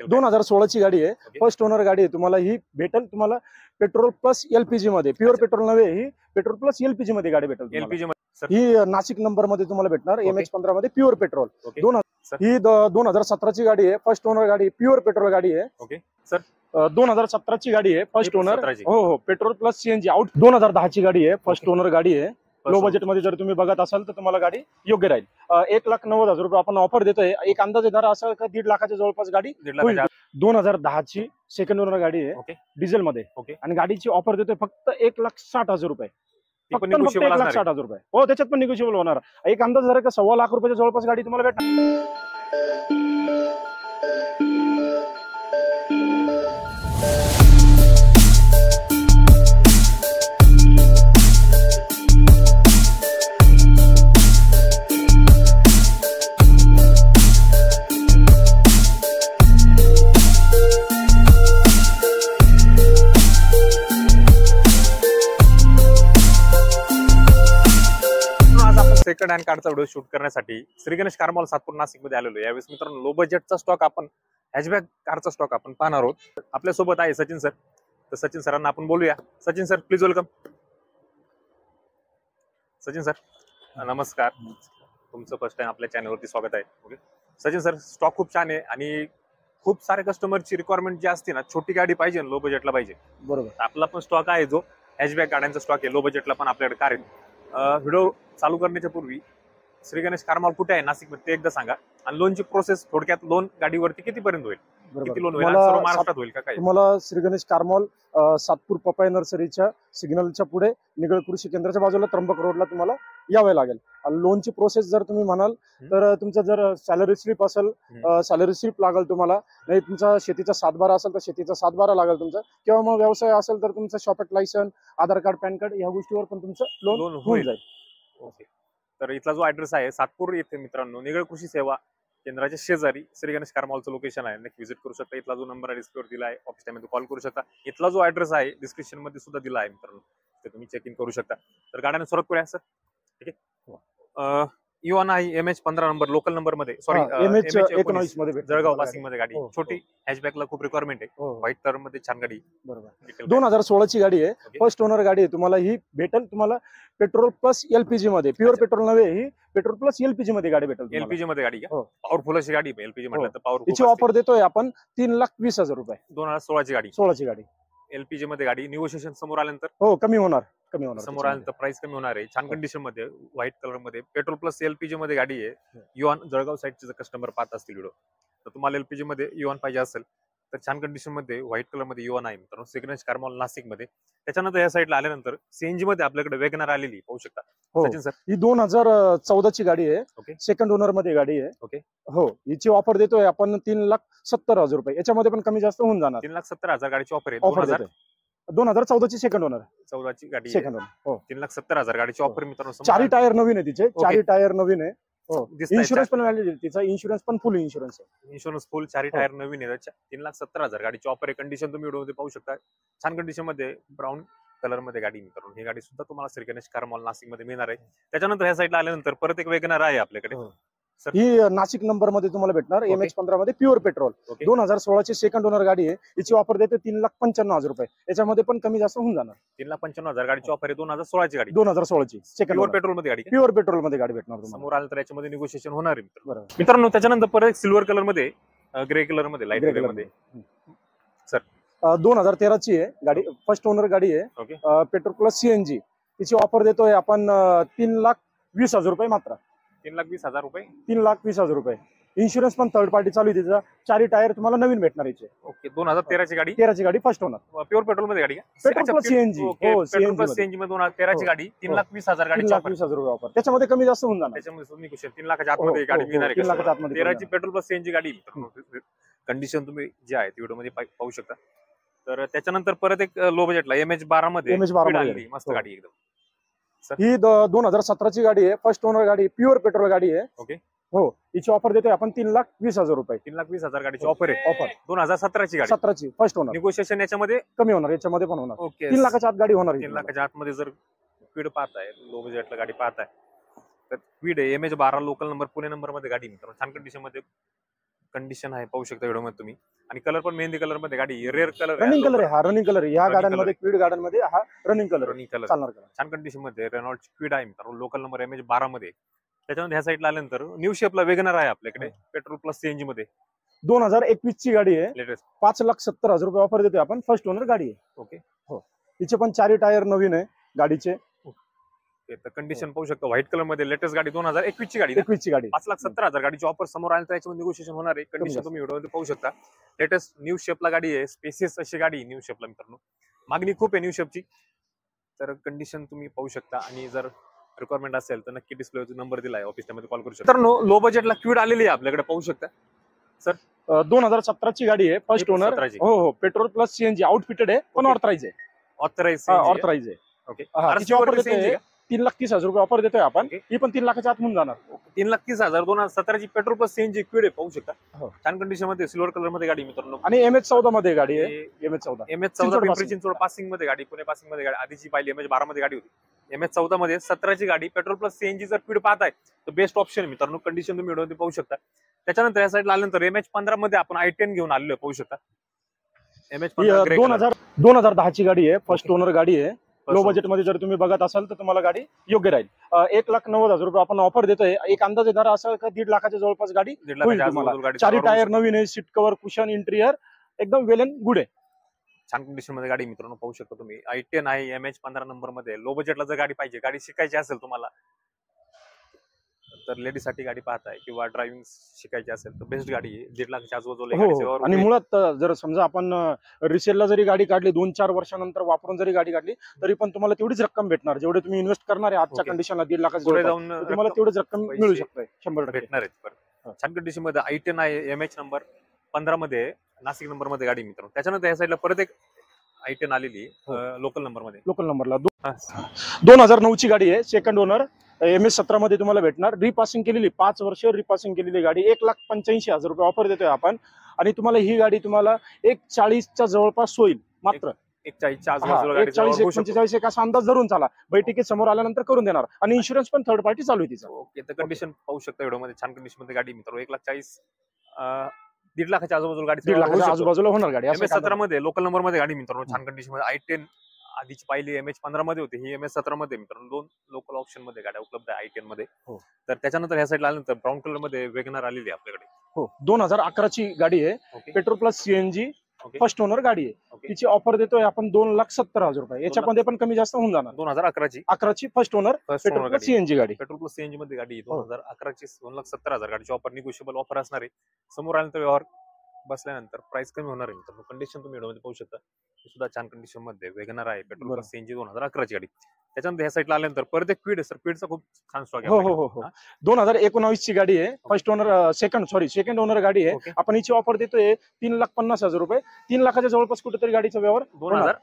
2016 ची गाडी आहे, फर्स्ट ओनर गाडी आहे। तुम्हाला ही भेटेल तुम्हाला पेट्रोल प्लस एलपीजी मध्ये, प्युअर पेट्रोल नव्हे, ही पेट्रोल प्लस एलपीजी मध्ये गाडी भेटेल। एलपीजी ही नाशिक नंबर मध्ये तुम्हाला भेटणार, MH15 मध्ये प्युअर पेट्रोल। ही 2017 ची गाडी आहे, फर्स्ट ओनर गाडी, प्युअर पेट्रोल गाडी आहे। ओके सर, 2017 ची गाडी आहे, फर्स्ट ओनर। हो हो, पेट्रोल प्लस सीएनजी आउट। 2010 ची गाडी आहे, फर्स्ट ओनर गाडी आहे। लो बजेट मध्ये जर तुम्ही बघत असाल तर तुम्हाला गाडी योग्य राहील। 1,90,000 रुपये आपण ऑफर देतोय। एक अंदाजे दर असा का 1.5 लाखाच्या जवळपास गाडी होईल। 2010 ची सेकंड ओनर गाडी आहे, डिझेल मध्ये, आणि गाडीची ऑफर देतोय फक्त 1,60,000 रुपये, फक्त 1,60,000 रुपये। हो, त्याच्यात पण निगोशिएबल होणार। एक अंदाज जर का 1.25 लाख रुपयाच्या जवळपास गाडी तुम्हाला भेटणार। सेकंड हँड कारचा व्हिडिओ शूट करण्यासाठी श्री गणेश कार मॉल सातपूर नाशिक मध्ये आलेलो आहे। यावेळेस मित्रांनो लो बजेटचा स्टॉक आपण हॅचबॅक कारचा स्टॉक आपण पाहणार आहोत। आपल्या सोबत आहे सचिन सर, तर सचिन सरांना आपण बोलूया। Sachin sir please welcome. Sachin sir नमस्कार, तुमचं फर्स्ट टाइम आपल्या चॅनलवरती स्वागत आहे। ओके सचिन सर, स्टॉक खूप छान आहे आणि खूप सारे कस्टमरची रिक्वायरमेंट जी असते ना, छोटी गाडी पाहिजे, लो बजेटला पाहिजे, बरोबर, आपला पण स्टॉक आहे जो हॅचबॅक गाड्यांचा स्टॉक आहे। लो बजेटला पण आपल्याकडे कार आहे। व्हिडिओ चालू करण्याच्या पूर्वी श्री गणेश कार मॉल कुठे आहे नाशिक मध्ये ते एकदा सांगा, आणि लोनची प्रोसेस थोडक्यात लोन गाडीवरती किती पर्यंत होईल, किती लोन होईल, सर्व महाराष्ट्रात होईल का? काय तुम्हाला श्री गणेश कार मॉल सातपूर पपाई नर्सरीच्या सिग्नलच्या पुढे निगळ कृषी केंद्राच्या बाजूला त्र्यंबक रोडला तुम्हाला यावे लागेल। लोनची प्रोसेस जर तुम्ही म्हणाल तर तुमचं जर सॅलरी स्लिप असेल, सॅलरी स्लिप लागेल तुम्हाला, नाही तुमचा शेतीचा 7/12 असेल तर शेतीचा 7/12 लागेल तुमचा, किंवा मग व्यवसाय असेल तर तुमचं शॉपॅट लायसन, आधार कार्ड, पॅन कार्ड या गोष्टीवर पण तुमचं लोन होऊन जाईल। ओके, तर इथला जो ऍड्रेस आहे सातपूर येथे मित्रांनो, निगळ कृषी सेवा केंद्राच्या शेजारी श्री गणेश कार मॉलचं लोकेशन आहे। नक्की व्हिजिट करू शकता। इथला जो नंबर आहे डिस्प्लेवर दिला आहे, ऑफिस टाइम मध्ये कॉल करू शकता। इथला जो ऍड्रेस आहे डिस्क्रिप्शन मध्ये सुद्धा दिला आहे मित्रांनो, ते तुम्ही चेक इन करू शकता। तर गाड्याने सुरुवात करूया सर। ठीक आहे, इओन आहे MH15 नंबर, लोकल नंबर मध्ये, सॉरी MH19 मध्ये, जळगाव पासिंग मध्ये गाडी, छोटी हॅचबॅकला खूप रिक्वायरमेंट आहे, व्हाईट कलर मध्ये छान गाडी, बरोबर। 2016 ची गाडी आहे, फर्स्ट ओनर गाडी आहे। तुम्हाला ही भेटेल तुम्हाला पेट्रोल प्लस एलपीजी मध्ये, प्युअर पेट्रोल नव्हे, ही पेट्रोल प्लस एलपीजी मध्ये गाडी भेटेल। एलपीजी मध्ये गाडी का? पॉवरफुल अशी गाडी, एलपीजी म्हटलं तर पॉवरफुल। हिची ऑफर देतोय आपण 3,20,000 रुपये। 2016 ची गाडी, 16 ची गाडी, एलपीजी मध्ये गाडी। निगोशिएशन समोर आल्यानंतर हो कमी होणार, समोर आल्यानंतर प्राइस कमी होणार आहे। छान कंडिशन मध्ये, व्हाईट कलर मध्ये, पेट्रोल प्लस एलपीजी मध्ये गाडी आहे। युआन जळगाव साईडचे जर कस्टमर पाहत असतील व्हिडिओ, तर तुम्हाला एलपीजी मध्ये युआन पाहिजे असेल तर छान कंडिशन मध्ये व्हाईट कलर मध्ये युआन आहे मित्रांनो, श्री गणेश कार मॉल नाशिक मध्ये। त्याच्यानंतर या साईडला आल्यानंतर सीएनजी मध्ये आपल्याकडे वेगनर आलेली पाहू शकता सचिन सर। ही 2014 ची गाडी आहे, सेकंड ओनर मध्ये गाडी आहे। ओके, हो, हिची ऑफर देतोय आपण 3,70,000 रुपये। याच्यामध्ये पण कमी जास्त होऊन जाणार। 3,70,000 गाडीची ऑफर आहे। 2014 ची सेकंड ओनर, 14 ची गाडी, सेकंड ओनर, हो 3,70,000 गाडीची ऑफर मित्रांनो। 4 टायर नवीन आहे तिचे, 4 टायर नवीन आहे। हो, इन्शुरन्स पण व्हॅलिड आहे तिचा, इन्शुरन्स पण फुल इन्शुरन्स आहे, इन्शुरन्स फुल, 4 टायर नवीन आहे। 3,70,000 गाडीची ऑफर आहे। कंडिशन तुम्ही व्हिडिओमध्ये पाहू शकता, छान कंडिशन मध्ये, ब्राऊन कलर मध्ये गाडी मित्रांनो। ही गाडी सुद्धा तुम्हाला श्री गणेश कार मॉल नाशिक मध्ये मिळणार आहे। त्याच्यानंतर ह्या साईडला आल्यानंतर परत एक वेगनर आहे आपल्याकडे, ही नाशिक नंबर मध्ये तुम्हाला भेटणार, MH15 मध्ये प्युअर पेट्रोल। 2016 ची सेकंड ओनर गाडी आहे, हिची ऑफर देते 3,95,000 रुपये। याच्यामध्ये पण कमी जास्त होऊन जाणार। 3,95,000 गाडीची ऑफर आहे। 2016 ची गाडी, 2016 ची सेकंड प्युअर पेट्रोल मध्ये गाडी, प्युअर पेट्रोल मध्ये गाडी भेटणार तुम्हाला। समोर आलं तर याच्यामध्ये निगोशिएशन होणार आहे मित्रांनो। त्याच्यानंतर परत सिल्वर कलर मध्ये, ग्रे कलर मध्ये, लाईट ग्रे मध्ये सर, 2013 ची आहे गाडी, फर्स्ट ओनर गाडी आहे, पेट्रोल प्लस सीएनजी। तिची ऑफर देतोय आपण 3,20,000 रुपये मात्र। 3,20,000 रुपये, 3,20,000 रुपये। इन्शुरन्स पण थर्ड पार्टी चालू आहे तिचा, 4 टायर तुम्हाला नवीन भेटणार याचे। ओके, 2013 ची गाडी, 13 ची गाडी, फर्स्ट ओनर, प्युअर पेट्रोल मध्ये गाडी, पेट्रोल प्लस सीएनजी। हो, पेट्रोल प्लस सीएनजी मध्ये 2013 ची गाडी, 3,20,000 गाडी, 3,20,000 रुपये ऑफर। त्याच्यामध्ये कमी जास्त होऊन जाणार, त्याच्यामध्ये निगोशिएशन 3,00,000च्या आतमध्ये गाडी मिळणार आहे। 3,00,000च्या आतमध्ये 13 ची पेट्रोल प्लस सीएनजी गाडी मित्रांनो। कंडिशन तुम्ही जे आहे व्हिडिओ मध्ये पाहू शकता। तर त्याच्यानंतर परत एक लो बजेटला MH12 मध्ये, मस्त गाडी एकदम। ही 2017 ची गाडी आहे, फर्स्ट ओनर गाडी, प्युअर पेट्रोल गाडी आहे। ओके, हो, हिची ऑफर देतोय आपण 3,20,000 रुपये। 3,20,000 गाडीची ऑफर आहे, ऑफर 2017 ची गाडी, 17 ची फर्स्ट ओनर। निगोशिएशन याच्यामध्ये कमी होणार, याच्यामध्ये पण होणार। ओके, 3,00,000च्या आत गाडी होणार। 3,00,000च्या आतमध्ये जर स्पीड पाहताय, लो बजेटला गाडी पाहताय तर स्पीड आहे। MH12 local number, Pune number मध्ये गाडी मित्रांनो, छान कंडिशन मध्ये, कंडिशन आहे पाहू शकता व्हिडिओ मध्ये तुम्ही. आणि कलर पण मेहंदी कलर मध्ये गाडी रेअर कलर रनिंग कलर आहे हा, रनिंग कलर आहे. ह्या Running गाड्यांमध्ये क्विड गाड्यांमध्ये हा रनिंग कलर रनिंग कलर चालणार कलर. छान कंडिशन मध्ये रेनॉल्ड क्विड आहे मित्रांनो. लोकल नंबर MH12 मध्ये. त्याच्यामध्ये ह्या साईडला आल्यानंतर न्यू शेपला वेगनर आहे आपल्याकडे पेट्रोल प्लस CNG मध्ये 2021 ची गाडी आहे. लेटेस्ट 5,70,000 रुपये ऑफर देतोय आपण. फर्स्ट ओनर गाडी आहे. ओके. तिचे पण 4 टायर नवीन आहे गाडीचे. तर कंडिशन पाहू शकता व्हाईट कलर मध्ये लेटेस्ट गाडी 2021 ची गाडी 21 ची गाडी 5,70,000 गाडीची ऑफर समोर आली तर याच्यामध्ये निगोशिएशन होणार आहे. कंडिशन तुम्ही व्हिडिओ मध्ये पाहू शकता. लेटेस्ट न्यू शेपला गाडी आहे. स्पेसियस अशी गाडी न्यू शेपला मित्रांनो. मागणी खूप आहे न्यू शेपची. तर कंडिशन तुम्ही पाहू शकता. आणि जर रिक्वायरमेंट असेल तर नक्की डिस्प्लेवरती नंबर दिलाय ऑफिस मध्ये कॉल करू शकता. तर लो बजेटला क्विड आलेली आहे आपल्याकडे पाहू शकता. 2017 ची गाडी आहे. First owner. 17 ची. हो पेट्रोल प्लस CNG आउटफिटेड आहे पण ऑथराइज आहे. ऑथराइज आहे. ओके. तिची ऑफर देतोय 3,30,000 रुपये ऑफर देतोय आपण. Okay. ही पण 3 लाखाच्या आत होऊन जाणार. 3,30,000 2017 ची पेट्रोल प्लस CNG क्विड आहे पाहू शकता. हो. छान कंडिशन मध्ये सिल्वर कलर मध्ये गाडी मित्रांनो. आणि MH14 मध्ये गाडी आहे. MH14 MH14 Pimpri Chinchwad passing मध्ये गाडी, पुणे पासिंग मध्ये गाडी. आधीची पाहिली MH12 मध्ये गाडी होती. MH14 मध्ये 17 ची गाडी पेट्रोल प्लस CNG जर क्विड पाहताय तर बेस्ट ऑप्शन आहे मित्रांनो. कंडिशन तुम्ही व्हिडिओ मध्ये पाहू शकता. त्याच्यानंतर या साईडला आल्यानंतर MH15 मध्ये आपण i10 घेऊन आलेलो पाहू शकता. MH15 2010 ची गाडी आहे. फर्स्ट ओनर गाडी आहे. लो बजेट मध्ये जर तुम्ही बघत असाल तर तुम्हाला गाडी योग्य राहील. 1,90,000 रुपये आपण ऑफर देतोय. एक अंदाजे दर असा का 1.5 लाखाच्या जवळपास गाडी होईल तुम्हाला. 4 टायर नवीन आहे. सीट कव्हर कुशन इंटिरियर एकदम वेल अँड गुड आहे. छान कंडिशन मध्ये गाडी मित्रांनो पाहू शकता तुम्ही. i10 आहे MH15 नंबर मध्ये. लो बजेटला जर गाडी पाहिजे, गाडी शिकायची असेल तुम्हाला तर लेडीज साठी गाडी पाहताय किंवा ड्रायव्हिंग शिकायची असेल तर बेस्ट गाडी आहे. 1.5 लाखाच्या आजूबाजूला. आणि मुळात जर समजा आपण रिसेलला जरी गाडी काढली 2-4 वर्षानंतर वापरून जरी गाडी काढली तरी पण तुम्हाला तेवढीच रक्कम भेटणार. जेवढे तुम्ही इन्व्हेस्ट करणार आहे आजच्या कंडिशनला 1.5 लाखाच्या पुढे जाऊन तुम्हाला तेवढीच रक्कम मिळू शकते 100% भेटणार आहेत. छान कंडिशन मध्ये i10 आहे. MH नंबर 15 मध्ये नाशिक नंबर मध्ये गाडी मित्रांनो. त्याच्यानंतर या साईडला परत एक i10 आलेली लोकल नंबर मध्ये. लोकल नंबरला 2009 ची गाडी आहे. Second owner. MH17 मध्ये तुम्हाला भेटणार. रिपासिंग केलेली 5 वर्ष रिपासिंग केलेली गाडी. 1,85,000 रुपये ऑफर देतोय आपण. आणि तुम्हाला ही गाडी तुम्हाला 1,40च्या जवळपास होईल मात्र. 1,40च्या आजूबाजूला 1,40-1,45 एक असा अंदाज धरून चाला. बैठकीत समोर आल्यानंतर करून देणार. आणि इन्शुरन्स पण थर्ड पार्टी चालू आहे तिचा. ओके. तर कंडिशन पाहू शकता व्हिडिओ मध्ये. छान कंडिशन मध्ये गाडी मित्रांनो. 1,40,000 1.5 लाखाच्या आजूबाजूला गाडी. 1.5 लाखाच्या आजूबाजूला होणार गाडी. MH17 मध्ये लोकल नंबर मध्ये गाडी मित्रांनो. छान कंडिशन मध्ये. i10 आधीची पाहिली MH15 मध्ये होती. ही MH17 मध्ये मित्रांनो. 2 लोकल ऑप्शन मध्ये गाड्या उपलब्ध आहे i10 मध्ये. तर त्याच्यानंतर ह्या साईडला आल्यानंतर ब्राऊन कलर मध्ये वेगनर आलेली आहे आपल्याकडे. 2011 ची गाडी आहे. Petrol plus CNG first owner गाडी आहे. तिची ऑफर देतोय आपण 2,70,000 रुपये. याच्यामध्ये पण कमी जास्त होऊन जाणार. 2011 ची first owner petrol plus CNG गाडी. पेट्रोल प्लस CNG मध्ये गाडी 2011 ची 2,70,000 गाडीची ऑफर निगोशिएबल ऑफर असणार आहे. समोर आल्यानंतर व्यवहार बसल्यानंतर प्राइस कमी होणार आहे मित्रांनो. कंडिशन तुम्ही व्हिडिओमध्ये पाहू शकता. सुद्धा छान कंडिशन मध्ये वेगनर आहे. पेट्रोल प्लस CNG 2011 ची गाडी. त्याच्यानंतर ह्या साईडला आल्यानंतर परत एक क्विड सर. क्विडचा खूप छान स्टॉक आहे. 2019 ची गाडी आहे. फर्स्ट ओनर सेकंड ओनर गाडी आहे. आपण हिची ऑफर देतोय 3,50,000 रुपये. 3 लाखाच्या जवळपास कुठेतरी गाडीचा व्यवहार.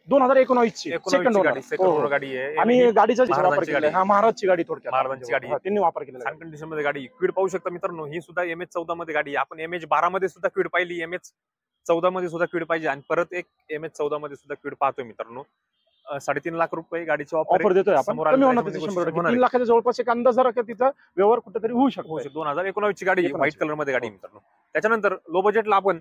2019 ची सेकंड ओनर गाडी आहे. आणि गाडीचा वापर केला. हा महाराजची गाडी थोडक्यात. महाराजांची गाडी त्यांनी वापर केलेला. छान कंडिशन मध्ये गाडी. क्विड पाहू शकता मित्रांनो. ही सुद्धा MH14 मध्ये गाडी आहे. आपण MH12 मध्ये सुद्धा क्विड पाहिली. MH14 मध्ये सुद्धा क्विड पाहिजे आणि परत एक MH14 मध्ये सुद्धा क्विड पाहतोय मित्रांनो. 3.5 लाख रुपये गाडीची ऑफर देतोय आपण. कमी होणार 3 लाखाच्या जवळपास एक अंदाज जरा तिचा व्यवहार कुठेतरी होऊ शकतो. 2019 ची गाडी व्हाईट कलर मध्ये गाडी मित्रांनो. त्याच्यानंतर लो बजेटला आपण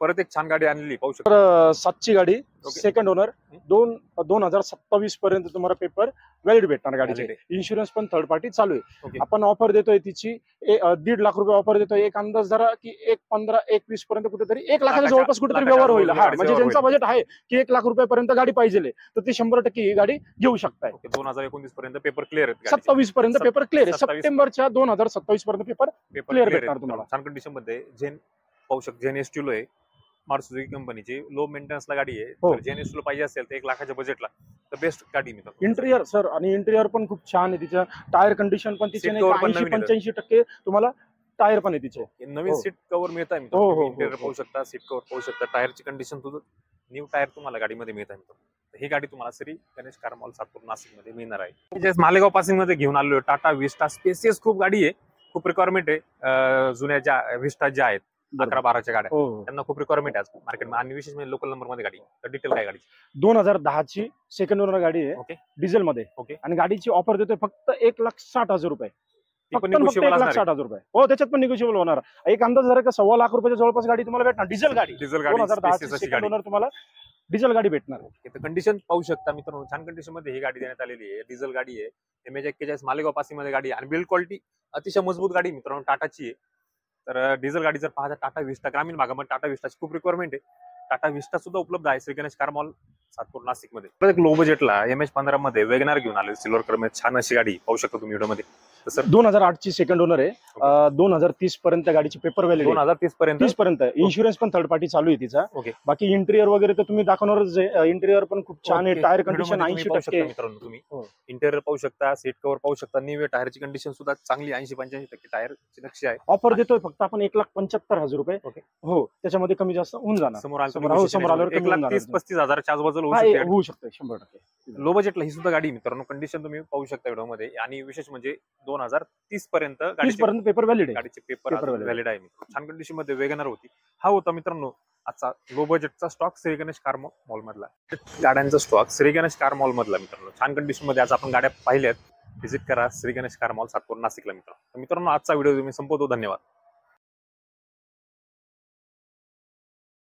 परत एक छान गाडी आणलेली पाहू शकतो. तर 7 ची गाडी सेकंड ओनर. 2027 पर्यंत तुम्हाला पेपर व्हॅलिड भेटणार गाडीचे. इन्शुरन्स पण थर्ड पार्टी चालू आहे. आपण ऑफर देतोय तिची 1.5 लाख रुपये ऑफर देतोय. एक अंदाज जरा की 1,15-1,20 पर्यंत कुठेतरी 1 लाखाच्या जवळपास कुठेतरी व्यवहार होईल. हा म्हणजे ज्यांचा बजेट आहे की 1 लाख रुपयापर्यंत गाडी पाहिजे तर ते 100% ही गाडी घेऊ शकताय. 2019 पर्यंत पेपर क्लिअर आहे. 27 पर्यंत पेपर क्लिअर आहे. सप्टेंबरच्या 2027 पर्यंत पेपर क्लिअर भेटणार तुम्हाला. छान कंडिशन मध्ये झेन पाहू शकतो. झेन एस्टिलो आहे. मारुती सुझुकी कंपनीची लो मेंटेनन्सला गाडी आहे. तर जेन एस्टिलो पाहिजे असेल तर 1 लाखाच्या बजेटला तर बेस्ट गाडी मिळतात. इंटेरियर सर आणि इंटेरियर पण खूप छान आहे. तिच्या टायर कंडिशन पण तिचे 80-85% तुम्हाला टायर पण आहे तिचे. नवीन सीट कव्हर मिळत आहे. इंटेरियर पाहू शकता. सीट कव्हर पाहू शकता. टायरची कंडिशन तुझं न्यू टायर तुम्हाला गाडीमध्ये मिळत आहे. ही गाडी तुम्हाला श्री गणेश कार मॉल सातपूर नाशिक मध्ये मिळणार आहे. मालेगाव पासिंग मध्ये घेऊन आलो. टाटा विस्टा स्पेसियस खूप गाडी आहे. खूप रिक्वायरमेंट आहे. जुन्या ज्या विस्टा ज्या आहेत 11-12च्या गाड्या त्यांना खूप रिक्वायरमेंट आहे मार्केटमध्ये. आणि विशेष म्हणजे लोकल नंबर मध्ये गाडी. तर डिटेल काय गाडी 2010 ची सेकंड ओनर गाडी आहे. डिझेल मध्ये. आणि गाडीची ऑफर देतोय फक्त 1,60,000 रुपये. फक्त पण आणि फक्त negotiable असणार 1,60,000 रुपये. हो, त्याच्यात पण निगोशिएबल होणार. एक अंदाज जर का 2.25 लाख रुपयाच्या जवळपास गाडी तुम्हाला भेटणार, डिझेल गाडी. डिझेल गाडी 2010 spacious ची अशी सेकंड गाडी. ओनर तुम्हाला डिझेल गाडी भेटणार. कंडिशन पाहू शकता मित्रांनो, छान कंडिशन मध्ये ही गाडी देण्यात आलेली आहे. डिझेल गाडी आहे, MH41 मालेगाव पासीमध्ये गाडी आहे आणि बिल्ड क्वालिटी अतिशय मजबूत गाडी मित्रांनो टाटाची आहे. तर डिझेल गाडी जर पाहता टाटा विस्टा, ग्रामीण भागामध्ये टाटा विस्टाची खूप रिक्वायरमेंट आहे. टाटा विस्टा सुद्धा उपलब्ध आहे श्री गणेश कार मॉल सातपूर नाशिक मध्ये. लो बजेटला MH15 मध्ये वेगनार घेऊन आले सिल्वर कलर मध्ये, छान अशी गाडी पाहू शकता तुम्ही व्हिडिओ मध्ये. तर 2008 ची सेकंड ओनर आहे. 2030 पर्यंत गाडीची पेपर व्हॅलिड 2030 पर्यंत 30 पर्यंत. इन्शुरन्स पण थर्ड पार्टी चालू आहे तिचा. ओके. बाकी इंटेरियर वगैरे तर तुम्ही दाखवणारच आहे. इंटेरियर पण खूप छान आहे. ओके. टायर व्हिडिओ कंडिशन मध्ये तुम्ही पाहू 80% शकता मित्रांनो, तुम्ही हो. इंटेरियर पाहू शकता, सीट कव्हर पाहू शकता, न्यू टायरची कंडिशन सुद्धा चांगली 80-85% टायरची नक्षी आहे. ऑफर देतोय फक्त आपण 1,75,000 रुपये. ओके. हो, त्याच्यामध्ये कमी जास्त होऊन जाणार. समोर समोर आल्यावर कमी होऊन जाणार. 1,30,000-35,000 च्या आजूबाजूला होऊ हा, शकते गाडी. होऊ शकते 100%. लो बजेटला ही सुद्धा गाडी मित्रांनो, कंडिशन तुम्ही पाहू शकता व्हिडिओ मध्ये. आणि विशेष म्हणजे 2030 पर्यंत 30 पर्यंत पेपर व्हॅलिड आहे. गाडीचे पेपर Paper valid. व्हॅलिड आहे मित्रांनो. छान कंडिशन मध्ये वेगनर होती. हा होता मित्रांनो आजचा लो बजेटचा stock Shri Ganesh car mall मधला. गाड्यांचा stock Shri Ganesh car mall मधला मित्रांनो. छान कंडिशन मध्ये आज आपण गाड्या पाहिल्यात. व्हिजिट करा श्री गणेश कार मॉल सातपूर नाशिकला मित्रांनो. आजचा व्हिडिओ तुम्ही संपवतो. धन्यवाद.